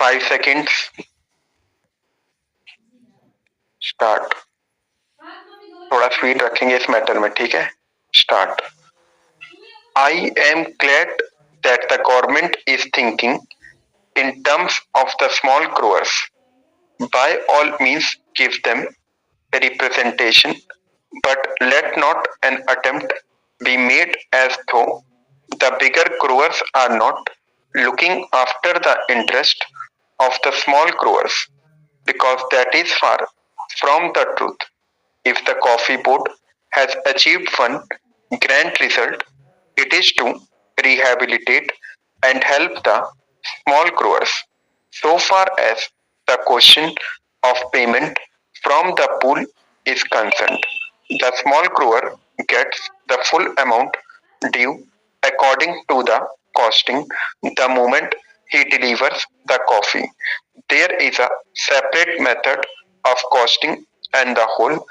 5 seconds. Start. थोड़ा speed रखेंगे इस मैटर में, ठीक है? Start. I am glad that the government is thinking in terms of the small growers. By all means, give them representation, but let not an attempt be made as though the bigger growers are not looking after the interest of the small growers, because that is far from the truth. If the coffee board has achieved one grand result, it is to rehabilitate and help the small growers. So far as the question of payment from the pool is concerned, the small grower gets the full amount due according to the costing the moment he delivers the coffee. There is a separate method of costing and the whole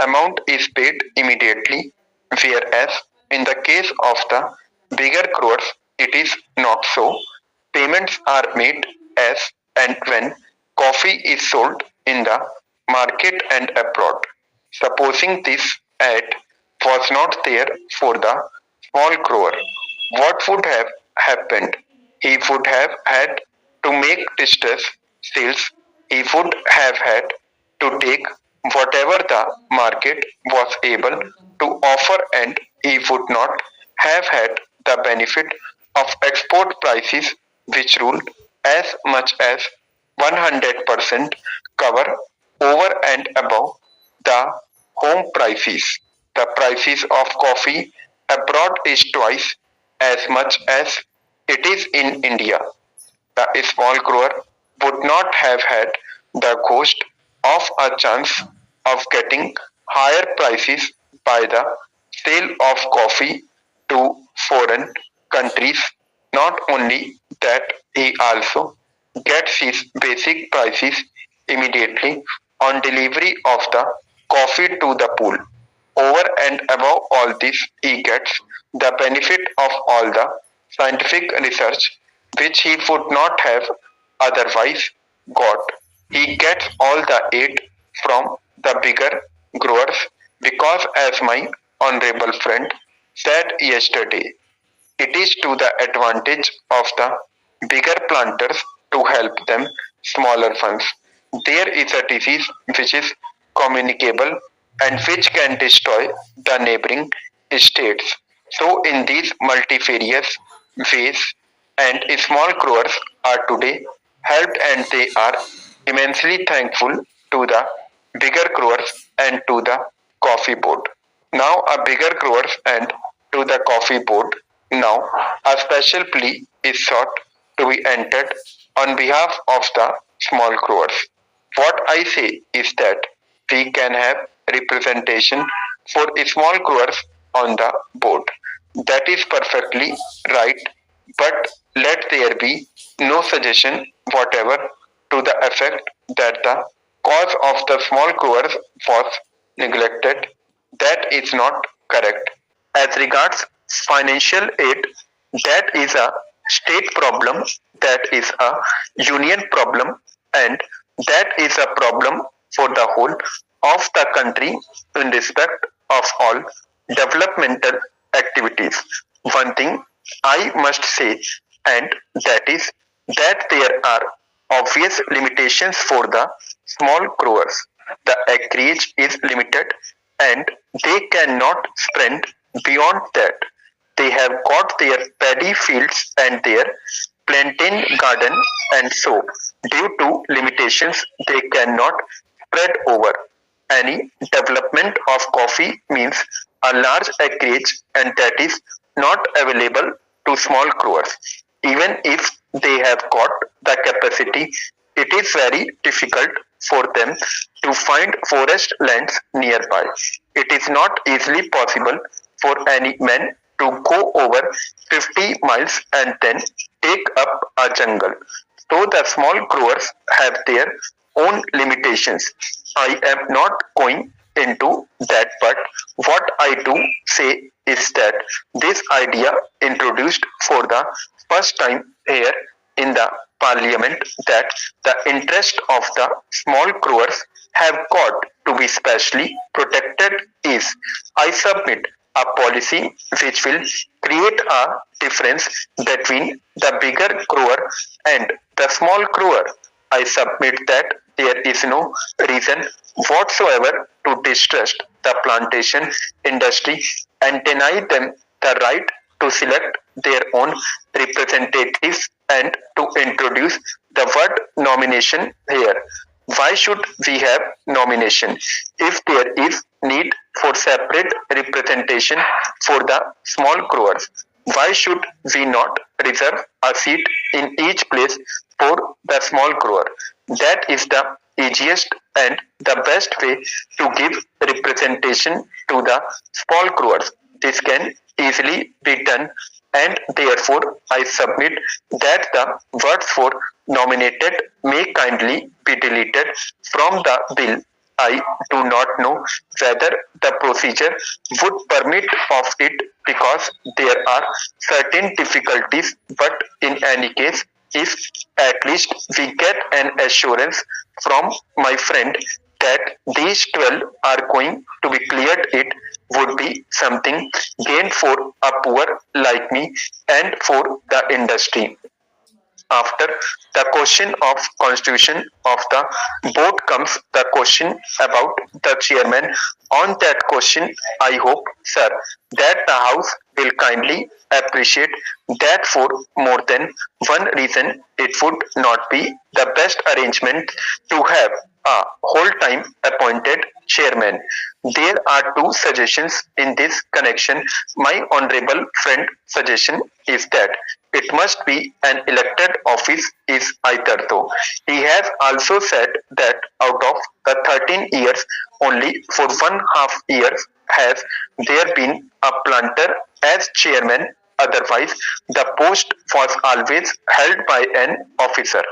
amount is paid immediately, whereas in the case of the bigger growers it is not so. Payments are made as and when coffee is sold in the market and abroad. Supposing this ad was not there for the small grower, what would have happened? He would have had to make distress sales. He would have had to take whatever the market was able to offer, and he would not have had the benefit of export prices, which rule as much as 100% cover over and above the home prices. The prices of coffee abroad is twice as much as it is in India. The small grower would not have had the ghost of a chance of getting higher prices by the sale of coffee to foreign countries. Not only that, he also gets his basic prices immediately on delivery of the coffee to the pool. Over and above all this, he gets the benefit of all the scientific research which he would not have otherwise got. He gets all the aid from the bigger growers because, as my honorable friend said yesterday, it is to the advantage of the bigger planters to help them smaller ones. There is a disease which is communicable and which can destroy the neighboring states. So, in these multifarious ways, and small growers are today helped, and they are immensely thankful to the bigger growers and to the coffee board. Now, a bigger growers and to the coffee board. Now, a special plea is sought to be entered on behalf of the small growers. What I say is that we can have representation for small growers on the board. That is perfectly right, but let there be no suggestion whatever to the effect that the cause of the small growers was neglected. That is not correct. As regards financial aid, that is a state problem, that is a union problem, and that is a problem for the whole of the country in respect of all developmental activities. One thing I must say, and that is that there are obvious limitations for the small growers. The acreage is limited and they cannot spend beyond that. They have got their paddy fields and their plantain garden, and so, due to limitations, they cannot spread over. Any development of coffee means a large acreage, and that is not available to small growers. Even if they have got the capacity, it is very difficult for them to find forest lands nearby. It is not easily possible for any man to go over 50 miles and then take up a jungle. So the small growers have their own limitations. I am not going into that, but what I do say is that this idea introduced for the first time here in the Parliament that the interest of the small growers have got to be specially protected is, I submit, a policy which will create a difference between the bigger grower and the small grower. I submit that there is no reason whatsoever to distrust the plantation industry and deny them the right to select their own representatives and to introduce the word nomination here. Why should we have nomination if there is need for separate representation for the small growers? Why should we not reserve a seat in each place for the small grower? That is the easiest and the best way to give representation to the small growers. This can easily be done, and therefore I submit that the words for nominated may kindly be deleted from the bill. I do not know whether the procedure would permit of it because there are certain difficulties, but in any case, if at least we get an assurance from my friend that these 12 are going to be cleared, it would be something gained for a poor like me and for the industry. After the question of constitution of the board comes the question about the chairman. On that question, I hope, sir, that the House will kindly appreciate that for more than one reason it would not be the best arrangement to have a whole time appointed chairman. There are two suggestions in this connection. My honorable friend suggestion is that it must be an elected office is either though. He has also said that out of the 13 years, only for 1.5 years has there been a planter as chairman. Otherwise, the post was always held by an officer.